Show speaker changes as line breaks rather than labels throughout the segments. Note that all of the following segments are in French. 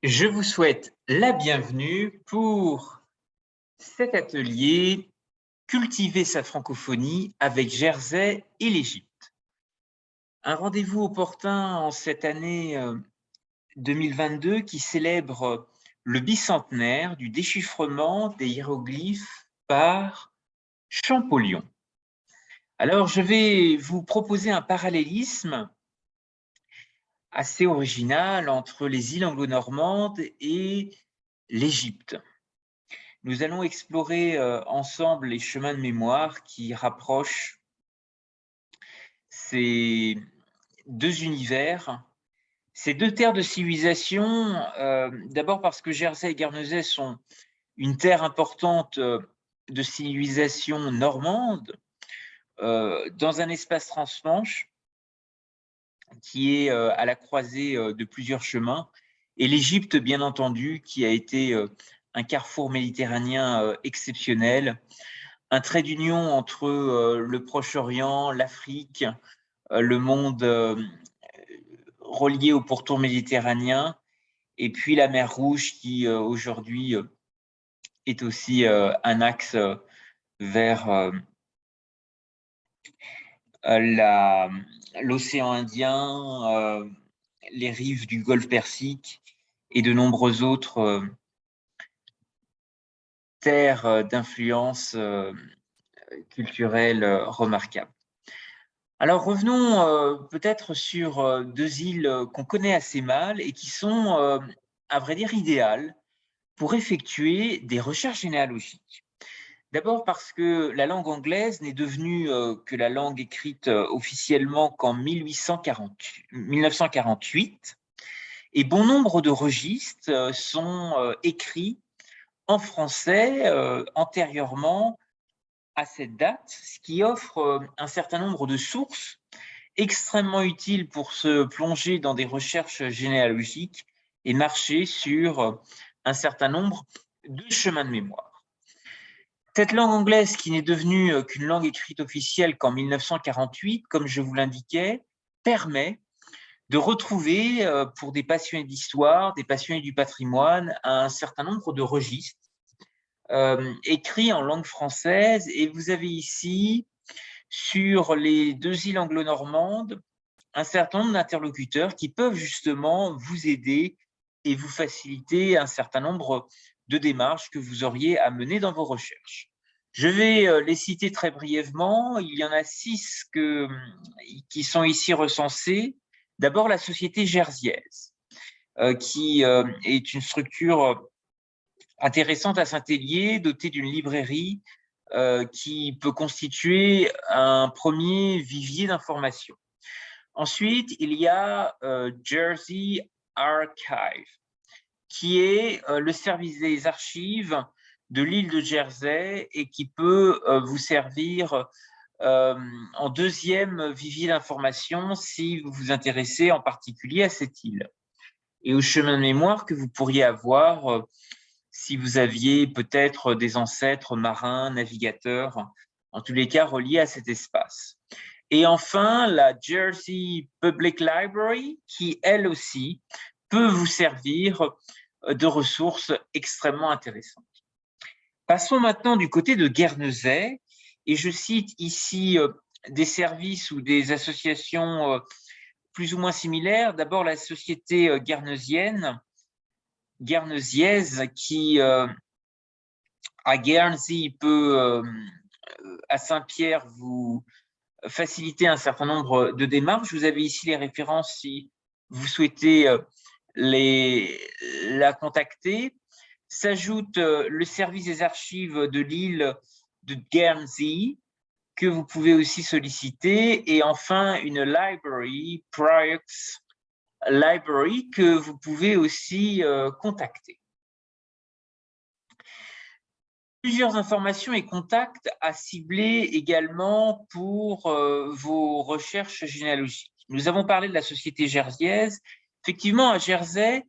Je vous souhaite la bienvenue pour cet atelier Cultiver sa francophonie avec Jersey et l'Égypte. Un rendez-vous opportun en cette année 2022 qui célèbre le bicentenaire du déchiffrement des hiéroglyphes par Champollion. Alors, je vais vous proposer un parallélisme assez original entre les îles anglo-normandes et l'Égypte. Nous allons explorer ensemble les chemins de mémoire qui rapprochent ces deux univers, ces deux terres de civilisation. D'abord parce que Jersey et Guernesey sont une terre importante de civilisation normande dans un espace transmanche qui est à la croisée de plusieurs chemins, et l'Égypte, bien entendu, qui a été un carrefour méditerranéen exceptionnel, un trait d'union entre le Proche-Orient, l'Afrique, le monde relié au pourtour méditerranéen, et puis la mer Rouge qui aujourd'hui est aussi un axe vers l'océan Indien, les rives du Golfe Persique et de nombreuses autres terres d'influence culturelle remarquables. Alors revenons peut-être sur deux îles qu'on connaît assez mal et qui sont, à vrai dire, idéales pour effectuer des recherches généalogiques. D'abord parce que la langue anglaise n'est devenue que la langue écrite officiellement qu'en 1948, et bon nombre de registres sont écrits en français antérieurement à cette date, ce qui offre un certain nombre de sources extrêmement utiles pour se plonger dans des recherches généalogiques et marcher sur un certain nombre de chemins de mémoire. Cette langue anglaise, qui n'est devenue qu'une langue écrite officielle qu'en 1948, comme je vous l'indiquais, permet de retrouver, pour des passionnés d'histoire, des passionnés du patrimoine, un certain nombre de registres écrits en langue française. Et vous avez ici, sur les deux îles anglo-normandes, un certain nombre d'interlocuteurs qui peuvent justement vous aider et vous faciliter un certain nombre de démarches que vous auriez à mener dans vos recherches. Je vais les citer très brièvement. Il y en a 6 qui sont ici recensés. D'abord, la société jersiaise, qui est une structure intéressante à Saint-Hélier, dotée d'une librairie qui peut constituer un premier vivier d'informations. Ensuite, il y a Jersey Archive, qui est le service des archives de l'île de Jersey et qui peut vous servir en deuxième vivier d'information si vous vous intéressez en particulier à cette île et au chemin de mémoire que vous pourriez avoir si vous aviez peut-être des ancêtres marins, navigateurs, en tous les cas reliés à cet espace. Et enfin, la Jersey Public Library, qui elle aussi peut vous servir de ressources extrêmement intéressantes. Passons maintenant du côté de Guernesey, et je cite ici des services ou des associations plus ou moins similaires. D'abord, la société guernesiaise, qui à Guernsey peut, à Saint-Pierre, vous faciliter un certain nombre de démarches. Vous avez ici les références si vous souhaitez la contacter. S'ajoute le service des archives de l'île de Guernsey, que vous pouvez aussi solliciter, et enfin une library, Priox Library, que vous pouvez aussi contacter. Plusieurs informations et contacts à cibler également pour vos recherches généalogiques. Nous avons parlé de la société jersiaise. Effectivement, à Jersey,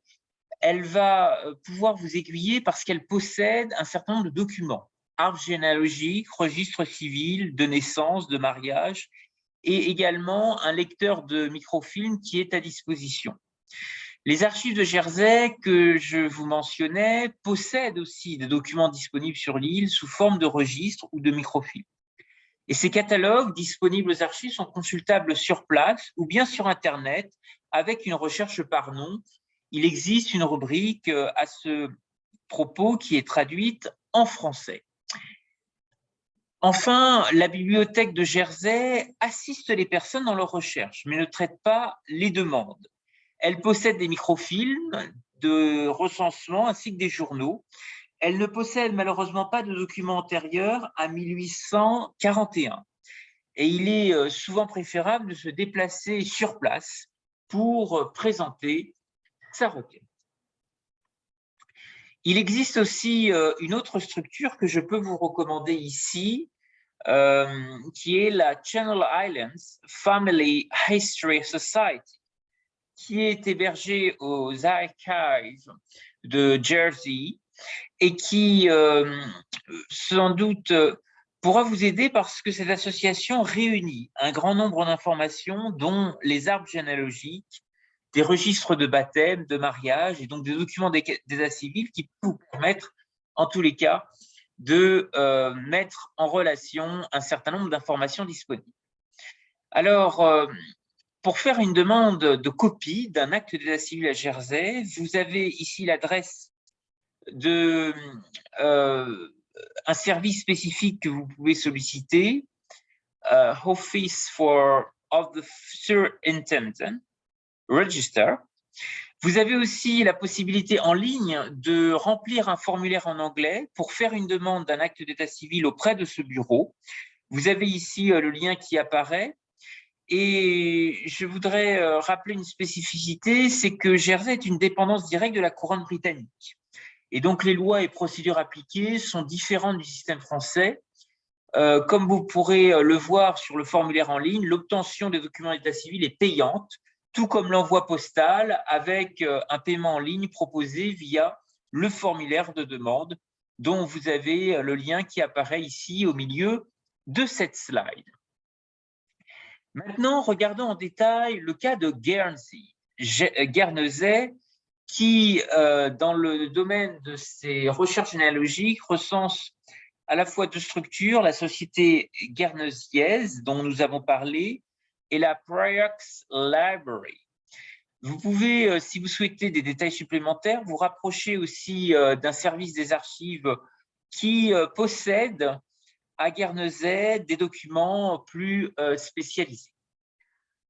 elle va pouvoir vous aiguiller parce qu'elle possède un certain nombre de documents, arbre généalogique, registre civil, de naissance, de mariage, et également un lecteur de microfilm qui est à disposition. Les archives de Jersey que je vous mentionnais possèdent aussi des documents disponibles sur l'île sous forme de registres ou de microfilms. Et ces catalogues disponibles aux archives sont consultables sur place ou bien sur Internet avec une recherche par nom. Il existe une rubrique à ce propos qui est traduite en français. Enfin, la bibliothèque de Jersey assiste les personnes dans leurs recherches, mais ne traite pas les demandes. Elle possède des microfilms de recensement ainsi que des journaux. Elle ne possède malheureusement pas de documents antérieurs à 1841. Et il est souvent préférable de se déplacer sur place pour présenter sa requête. Il existe aussi une autre structure que je peux vous recommander ici, qui est la Channel Islands Family History Society, qui est hébergée aux Archives de Jersey et qui, sans doute, pourra vous aider parce que cette association réunit un grand nombre d'informations, dont les arbres généalogiques, des registres de baptême, de mariage, et donc des documents d'état civil qui peuvent vous permettre, en tous les cas, de mettre en relation un certain nombre d'informations disponibles. Alors, pour faire une demande de copie d'un acte d'état civil à Jersey, vous avez ici l'adresse de un service spécifique que vous pouvez solliciter, Office of the Superintendent Register. Vous avez aussi la possibilité en ligne de remplir un formulaire en anglais pour faire une demande d'un acte d'état civil auprès de ce bureau. Vous avez ici le lien qui apparaît. Et je voudrais rappeler une spécificité, c'est que Jersey est une dépendance directe de la couronne britannique. Et donc, les lois et procédures appliquées sont différentes du système français. Comme vous pourrez le voir sur le formulaire en ligne, l'obtention des documents d'état civil est payante, tout comme l'envoi postal, avec un paiement en ligne proposé via le formulaire de demande, dont vous avez le lien qui apparaît ici au milieu de cette slide. Maintenant, regardons en détail le cas de Guernesey, qui, dans le domaine de ses recherches généalogiques, recense à la fois deux structures, la société guernesiaise, dont nous avons parlé, et la Priox Library. Vous pouvez, si vous souhaitez des détails supplémentaires, vous rapprocher aussi d'un service des archives qui possède à Guernesey des documents plus spécialisés.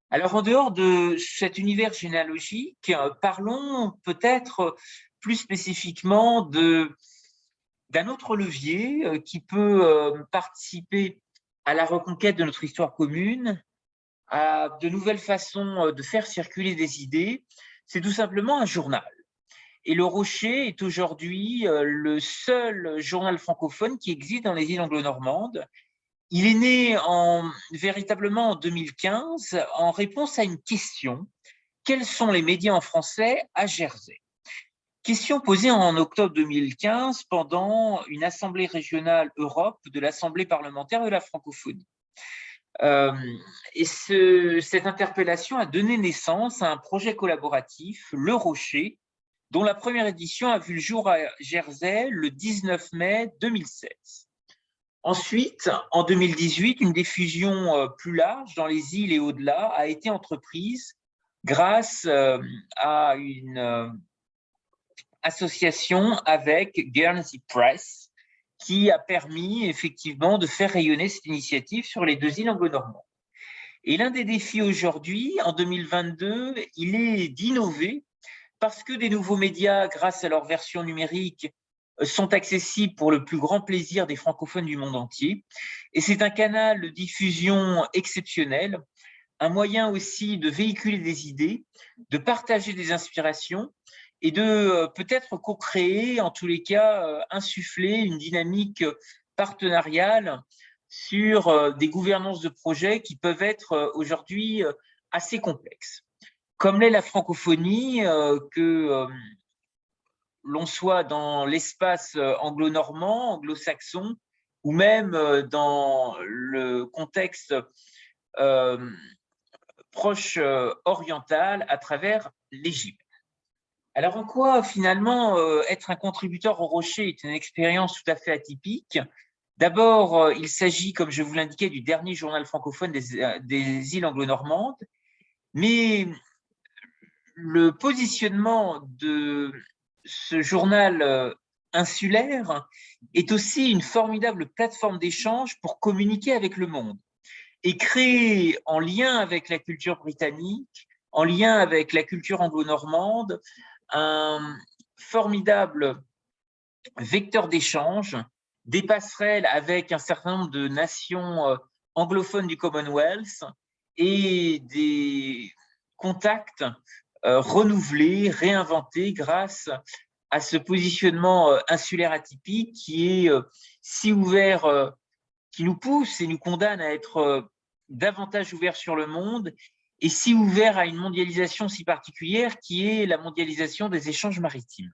Alors, en dehors de cet univers généalogique, parlons peut-être plus spécifiquement d'un autre levier qui peut participer à la reconquête de notre histoire commune, à de nouvelles façons de faire circuler des idées. C'est tout simplement un journal. Et Le Rocher est aujourd'hui le seul journal francophone qui existe dans les îles anglo-normandes. Il est né véritablement en 2015 en réponse à une question: quels sont les médias en français à Jersey? Question posée en octobre 2015 pendant une assemblée régionale Europe de l'Assemblée parlementaire de la francophonie. Et cette interpellation a donné naissance à un projet collaboratif, Le Rocher, dont la première édition a vu le jour à Jersey le 19 mai 2016. Ensuite, en 2018, une diffusion plus large dans les îles et au-delà a été entreprise grâce à une association avec Guernsey Press qui a permis effectivement de faire rayonner cette initiative sur les deux îles anglo-normandes. Et l'un des défis aujourd'hui, en 2022, il est d'innover parce que des nouveaux médias, grâce à leur version numérique, sont accessibles pour le plus grand plaisir des francophones du monde entier. Et c'est un canal de diffusion exceptionnel, un moyen aussi de véhiculer des idées, de partager des inspirations et de peut-être co-créer, en tous les cas, insuffler une dynamique partenariale sur des gouvernances de projets qui peuvent être aujourd'hui assez complexes. Comme l'est la francophonie, que l'on soit dans l'espace anglo-normand, anglo-saxon, ou même dans le contexte proche oriental à travers l'Égypte. Alors, en quoi, finalement, être un contributeur au Rocher est une expérience tout à fait atypique? D'abord, il s'agit, comme je vous l'indiquais, du dernier journal francophone des îles anglo-normandes, mais le positionnement de ce journal insulaire est aussi une formidable plateforme d'échange pour communiquer avec le monde et créer, en lien avec la culture britannique, en lien avec la culture anglo-normande, un formidable vecteur d'échange, des passerelles avec un certain nombre de nations anglophones du Commonwealth et des contacts renouvelés, réinventés grâce à ce positionnement insulaire atypique qui est si ouvert, qui nous pousse et nous condamne à être davantage ouverts sur le monde et si ouvert à une mondialisation si particulière qui est la mondialisation des échanges maritimes.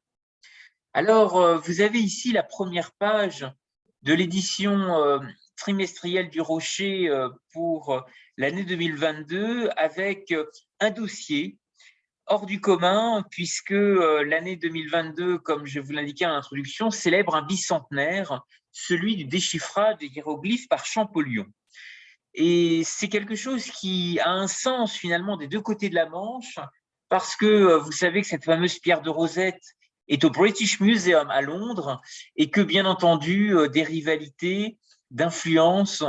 Alors, vous avez ici la première page de l'édition trimestrielle du Rocher pour l'année 2022 avec un dossier hors du commun puisque l'année 2022, comme je vous l'indiquais en introduction, célèbre un bicentenaire, celui du déchiffrage des hiéroglyphes par Champollion. Et c'est quelque chose qui a un sens finalement des deux côtés de la Manche, parce que vous savez que cette fameuse pierre de Rosette est au British Museum à Londres, et que bien entendu, des rivalités, d'influences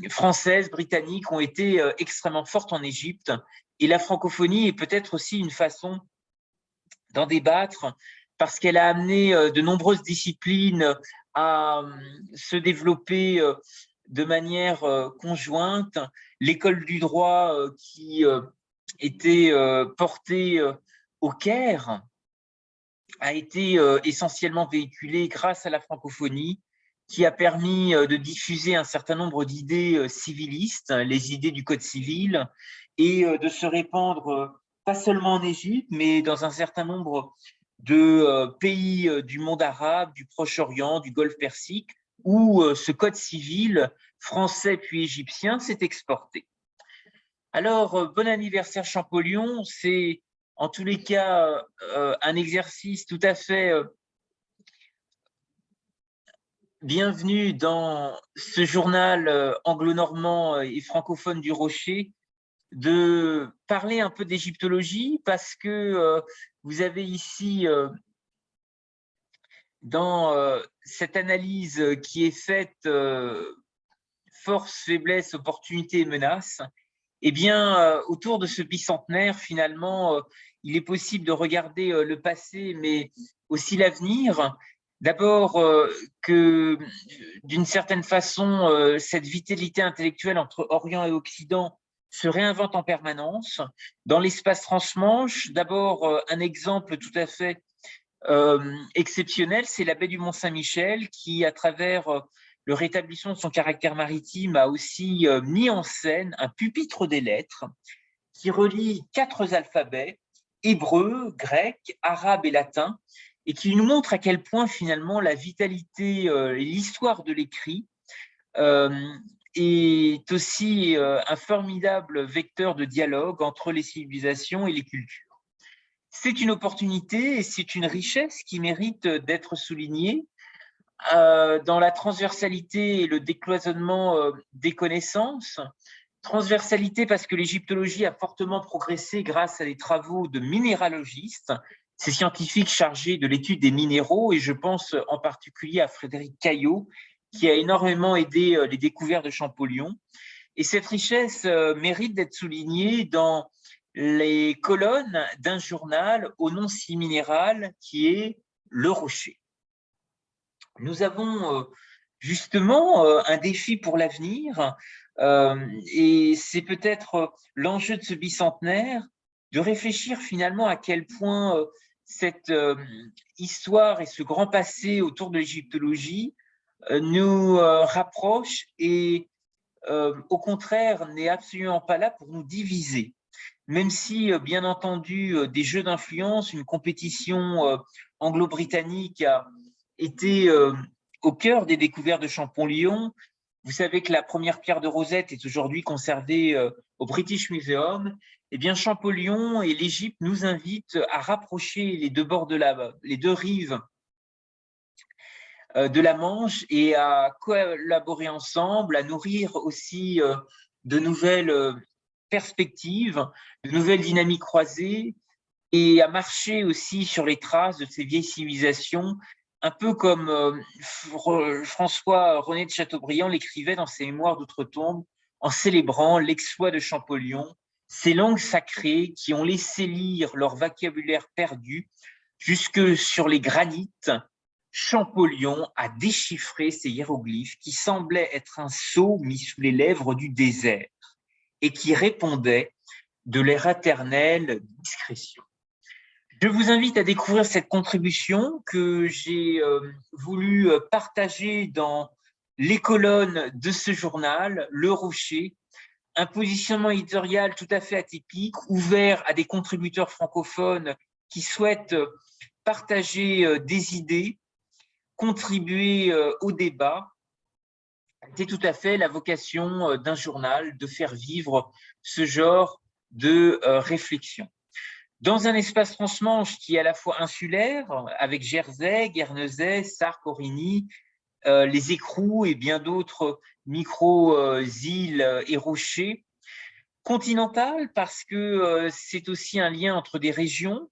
françaises, britanniques ont été extrêmement fortes en Égypte. Et la francophonie est peut-être aussi une façon d'en débattre, parce qu'elle a amené de nombreuses disciplines à se développer de manière conjointe. L'école du droit qui était portée au Caire a été essentiellement véhiculée grâce à la francophonie, qui a permis de diffuser un certain nombre d'idées civilistes, les idées du Code civil, et de se répandre pas seulement en Égypte, mais dans un certain nombre de pays du monde arabe, du Proche-Orient, du Golfe Persique, où ce Code civil français puis égyptien s'est exporté. Alors, bon anniversaire Champollion, c'est en tous les cas un exercice tout à fait bienvenu dans ce journal anglo-normand et francophone du Rocher, de parler un peu d'égyptologie, parce que vous avez ici, dans cette analyse qui est faite force, faiblesse, opportunité et menace, eh bien, autour de ce bicentenaire, finalement, il est possible de regarder le passé, mais aussi l'avenir. D'abord, que d'une certaine façon, cette vitalité intellectuelle entre Orient et Occident se réinvente en permanence. Dans l'espace transmanche, d'abord, un exemple tout à fait exceptionnel, c'est la baie du Mont-Saint-Michel qui, à travers le rétablissement de son caractère maritime, a aussi mis en scène un pupitre des lettres qui relie 4 alphabets, hébreu, grec, arabe et latin, et qui nous montre à quel point finalement la vitalité et l'histoire de l'écrit est aussi un formidable vecteur de dialogue entre les civilisations et les cultures. C'est une opportunité et c'est une richesse qui mérite d'être soulignée dans la transversalité et le décloisonnement des connaissances. Transversalité parce que l'égyptologie a fortement progressé grâce à des travaux de minéralogistes, ces scientifiques chargés de l'étude des minéraux, et je pense en particulier à Frédéric Caillot, qui a énormément aidé les découvertes de Champollion. Et cette richesse mérite d'être soulignée dans les colonnes d'un journal au nom si minéral qui est Le Rocher. Nous avons justement un défi pour l'avenir et c'est peut-être l'enjeu de ce bicentenaire de réfléchir finalement à quel point cette histoire et ce grand passé autour de l'égyptologie nous rapproche et au contraire n'est absolument pas là pour nous diviser. Même si, bien entendu, des jeux d'influence, une compétition anglo-britannique a été au cœur des découvertes de Champollion, Vous savez que la première pierre de Rosette est aujourd'hui conservée au British Museum. Eh bien, Champollion et l'Égypte nous invitent à rapprocher les deux bords les deux rives de la Manche et à collaborer ensemble, à nourrir aussi de nouvelles perspectives, de nouvelles dynamiques croisées et à marcher aussi sur les traces de ces vieilles civilisations, un peu comme François-René de Chateaubriand l'écrivait dans ses Mémoires d'outre-tombe, en célébrant l'exploit de Champollion, ces langues sacrées qui ont laissé lire leur vocabulaire perdu jusque sur les granites. Champollion a déchiffré ces hiéroglyphes qui semblaient être un sceau mis sous les lèvres du désert et qui répondaient de leur éternelle discrétion. Je vous invite à découvrir cette contribution que j'ai voulu partager dans les colonnes de ce journal, Le Rocher, un positionnement éditorial tout à fait atypique, ouvert à des contributeurs francophones qui souhaitent partager des idées, contribuer au débat. C'est tout à fait la vocation d'un journal, de faire vivre ce genre de réflexion. Dans un espace transmanche qui est à la fois insulaire, avec Jersey, Guernesey, Sark, Aurigny, les écrous et bien d'autres micro-îles et rochers, continental parce que c'est aussi un lien entre des régions,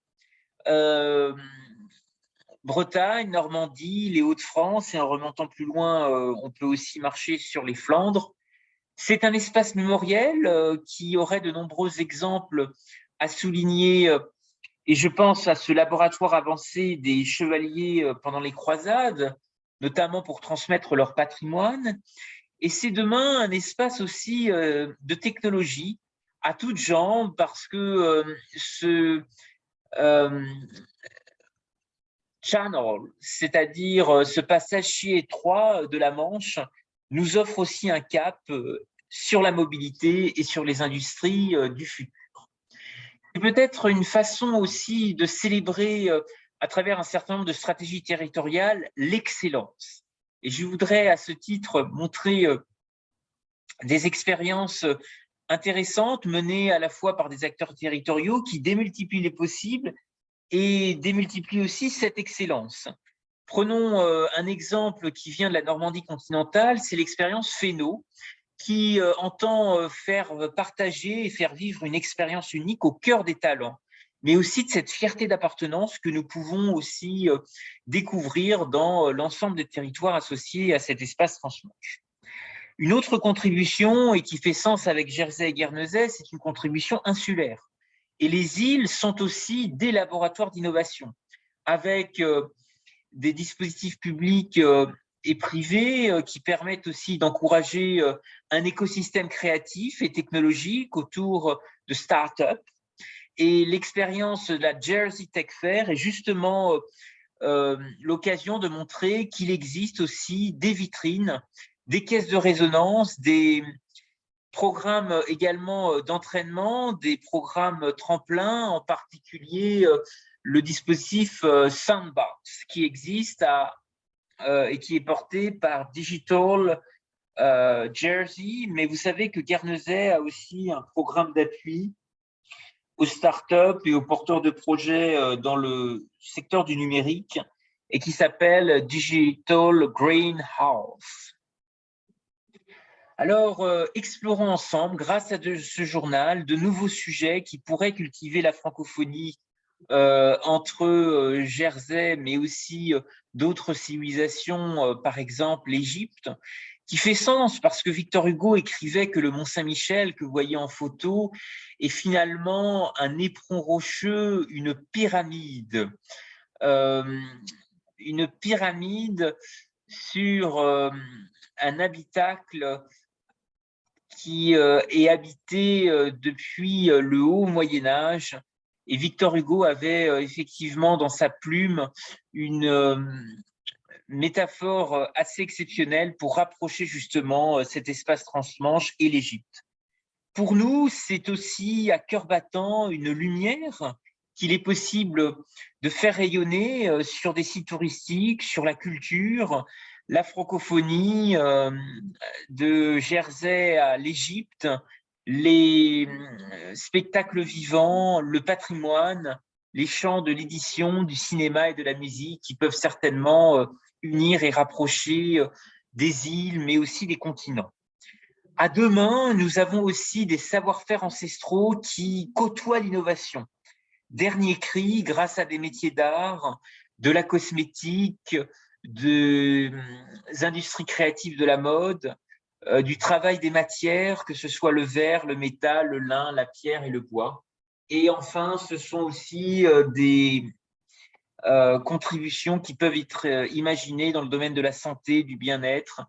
Bretagne, Normandie, les Hauts-de-France, et en remontant plus loin, on peut aussi marcher sur les Flandres. C'est un espace mémoriel qui aurait de nombreux exemples à souligner, et je pense à ce laboratoire avancé des chevaliers pendant les croisades, notamment pour transmettre leur patrimoine. Et c'est demain un espace aussi de technologie à toutes jambes, parce que ce channel, c'est-à-dire ce passage si étroit de la Manche, nous offre aussi un cap sur la mobilité et sur les industries du futur. C'est peut-être une façon aussi de célébrer à travers un certain nombre de stratégies territoriales l'excellence. Et je voudrais à ce titre montrer des expériences intéressantes menées à la fois par des acteurs territoriaux qui démultiplient les possibles et démultiplient aussi cette excellence. Prenons un exemple qui vient de la Normandie continentale, c'est l'expérience Féno, qui entend faire partager et faire vivre une expérience unique au cœur des talents, mais aussi de cette fierté d'appartenance que nous pouvons aussi découvrir dans l'ensemble des territoires associés à cet espace transmanche. Une autre contribution, et qui fait sens avec Jersey et Guernesey, c'est une contribution insulaire. Et les îles sont aussi des laboratoires d'innovation, avec des dispositifs publics et privés qui permettent aussi d'encourager un écosystème créatif et technologique autour de start-up. Et l'expérience de la Jersey Tech Fair est justement l'occasion de montrer qu'il existe aussi des vitrines, des caisses de résonance, des programmes également d'entraînement, des programmes tremplins, en particulier le dispositif Sandbox qui existe et qui est porté par Digital Jersey. Mais vous savez que Guernesey a aussi un programme d'appui aux startups et aux porteurs de projets dans le secteur du numérique et qui s'appelle Digital Greenhouse. Alors, explorons ensemble, grâce à ce journal, de nouveaux sujets qui pourraient cultiver la francophonie entre Jersey, mais aussi d'autres civilisations, par exemple l'Égypte, qui fait sens parce que Victor Hugo écrivait que le Mont Saint-Michel que vous voyez en photo est finalement un éperon rocheux, une pyramide sur un habitacle qui est habité depuis le haut Moyen-Âge. Et Victor Hugo avait effectivement dans sa plume une métaphore assez exceptionnelle pour rapprocher justement cet espace transmanche et l'Égypte. Pour nous, c'est aussi à cœur battant une lumière qu'il est possible de faire rayonner sur des sites touristiques, sur la culture, la francophonie, de Jersey à l'Égypte, les spectacles vivants, le patrimoine, les champs de l'édition, du cinéma et de la musique qui peuvent certainement unir et rapprocher des îles, mais aussi des continents. À deux mains, nous avons aussi des savoir-faire ancestraux qui côtoient l'innovation. Dernier cri, grâce à des métiers d'art, de la cosmétique, des industries créatives de la mode, du travail des matières, que ce soit le verre, le métal, le lin, la pierre et le bois. Et enfin, ce sont aussi des contributions qui peuvent être imaginées dans le domaine de la santé, du bien-être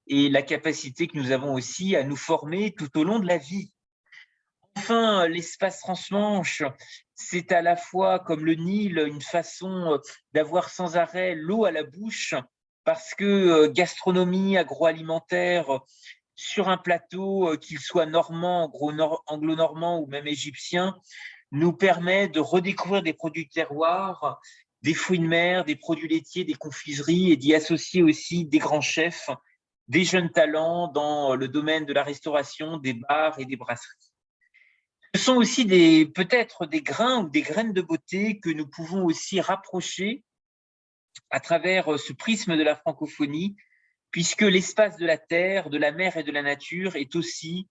et la capacité que nous avons aussi à nous former tout au long de la vie. Enfin, l'espace transmanche, c'est à la fois, comme le Nil, une façon d'avoir sans arrêt l'eau à la bouche, parce que gastronomie, agroalimentaire, sur un plateau, qu'il soit normand, anglo-normand ou même égyptien, nous permet de redécouvrir des produits de terroir, des fruits de mer, des produits laitiers, des confiseries, et d'y associer aussi des grands chefs, des jeunes talents dans le domaine de la restauration, des bars et des brasseries. Ce sont aussi peut-être des grains ou des graines de beauté que nous pouvons aussi rapprocher à travers ce prisme de la francophonie, puisque l'espace de la terre, de la mer et de la nature est aussi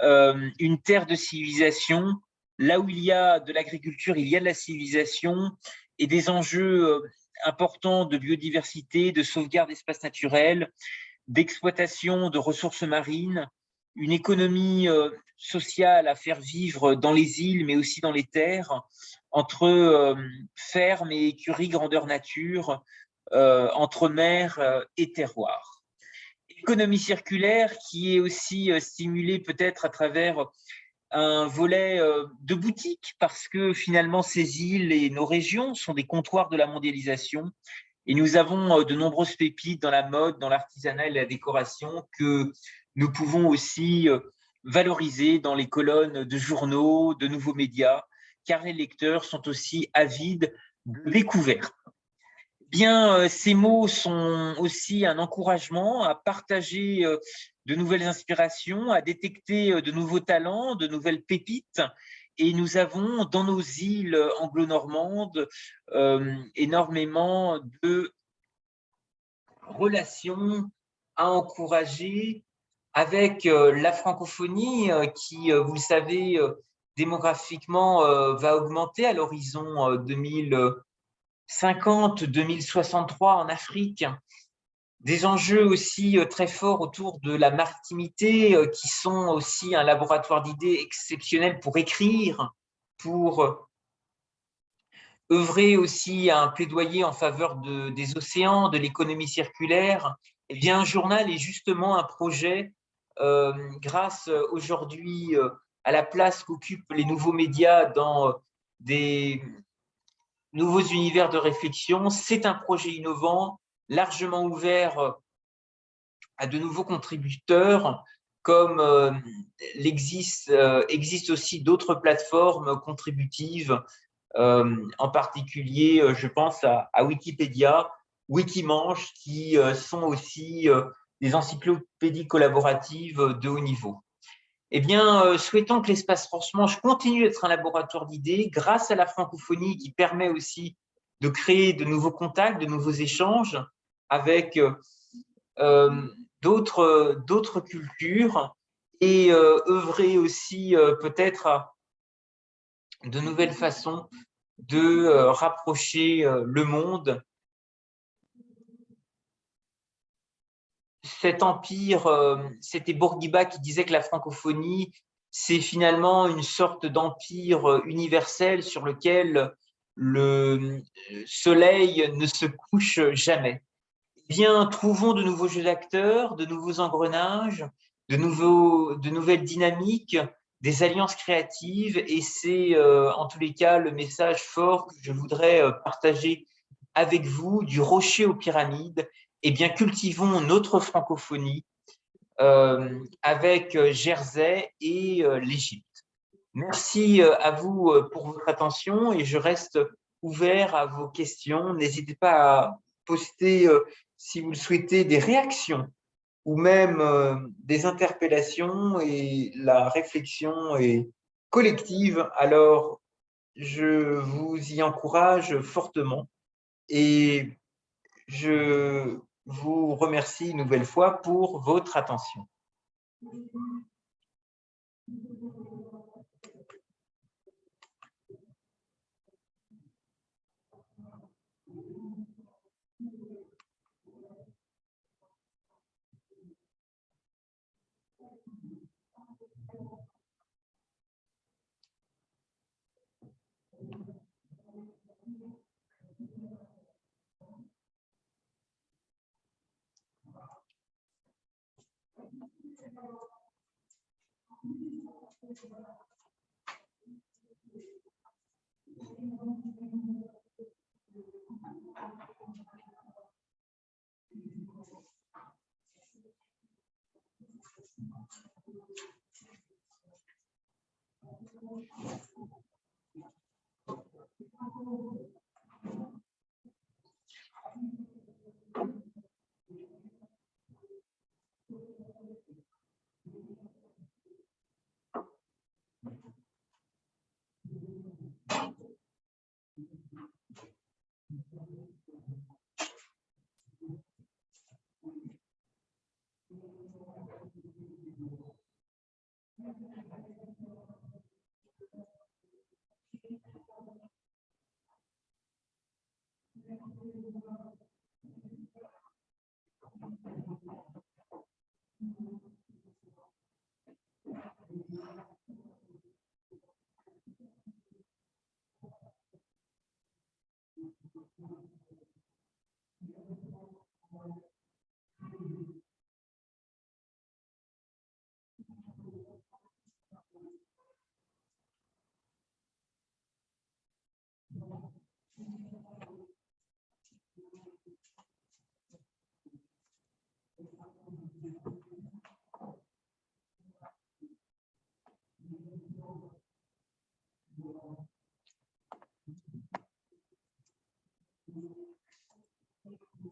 une terre de civilisation. Là où il y a de l'agriculture, il y a de la civilisation et des enjeux importants de biodiversité, de sauvegarde d'espaces naturels, d'exploitation de ressources marines, une économie sociale à faire vivre dans les îles, mais aussi dans les terres, entre fermes et écuries grandeur nature, entre mer et terroir. Économie circulaire qui est aussi stimulée peut-être à travers un volet de boutique, parce que finalement ces îles et nos régions sont des comptoirs de la mondialisation. Et nous avons de nombreuses pépites dans la mode, dans l'artisanat et la décoration que nous pouvons aussi valoriser dans les colonnes de journaux, de nouveaux médias, car les lecteurs sont aussi avides de découvertes. Bien, ces mots sont aussi un encouragement à partager de nouvelles inspirations, à détecter de nouveaux talents, de nouvelles pépites. Et nous avons dans nos îles anglo-normandes énormément de relations à encourager avec la francophonie qui, vous le savez, démographiquement va augmenter à l'horizon 2050, 2063 en Afrique. Des enjeux aussi très forts autour de la maritimité qui sont aussi un laboratoire d'idées exceptionnel pour écrire, pour œuvrer aussi à un plaidoyer en faveur des océans, de l'économie circulaire. Eh bien, un journal est justement un projet grâce aujourd'hui à la place qu'occupent les nouveaux médias dans des nouveaux univers de réflexion. C'est un projet innovant, largement ouvert à de nouveaux contributeurs, comme existe aussi d'autres plateformes contributives, en particulier, je pense à Wikipédia, Wikimanche, qui sont aussi des encyclopédies collaboratives de haut niveau. Eh bien, souhaitons que l'espace transmanche continue d'être un laboratoire d'idées grâce à la francophonie qui permet aussi de créer de nouveaux contacts, de nouveaux échanges avec d'autres cultures et œuvrer aussi peut-être à de nouvelles façons de rapprocher le monde. Cet empire, c'était Bourguiba qui disait que la francophonie, c'est finalement une sorte d'empire universel sur lequel le soleil ne se couche jamais. Eh bien, trouvons de nouveaux jeux d'acteurs, de nouveaux engrenages, de nouvelles dynamiques, des alliances créatives, et c'est en tous les cas le message fort que je voudrais partager avec vous, du rocher aux pyramides. Eh bien, cultivons notre francophonie avec Jersey et l'Égypte. Merci à vous pour votre attention et je reste ouvert à vos questions. N'hésitez pas à poster si vous le souhaitez, des réactions ou même des interpellations et la réflexion est collective, alors je vous y encourage fortement et je vous remercie une nouvelle fois pour votre attention.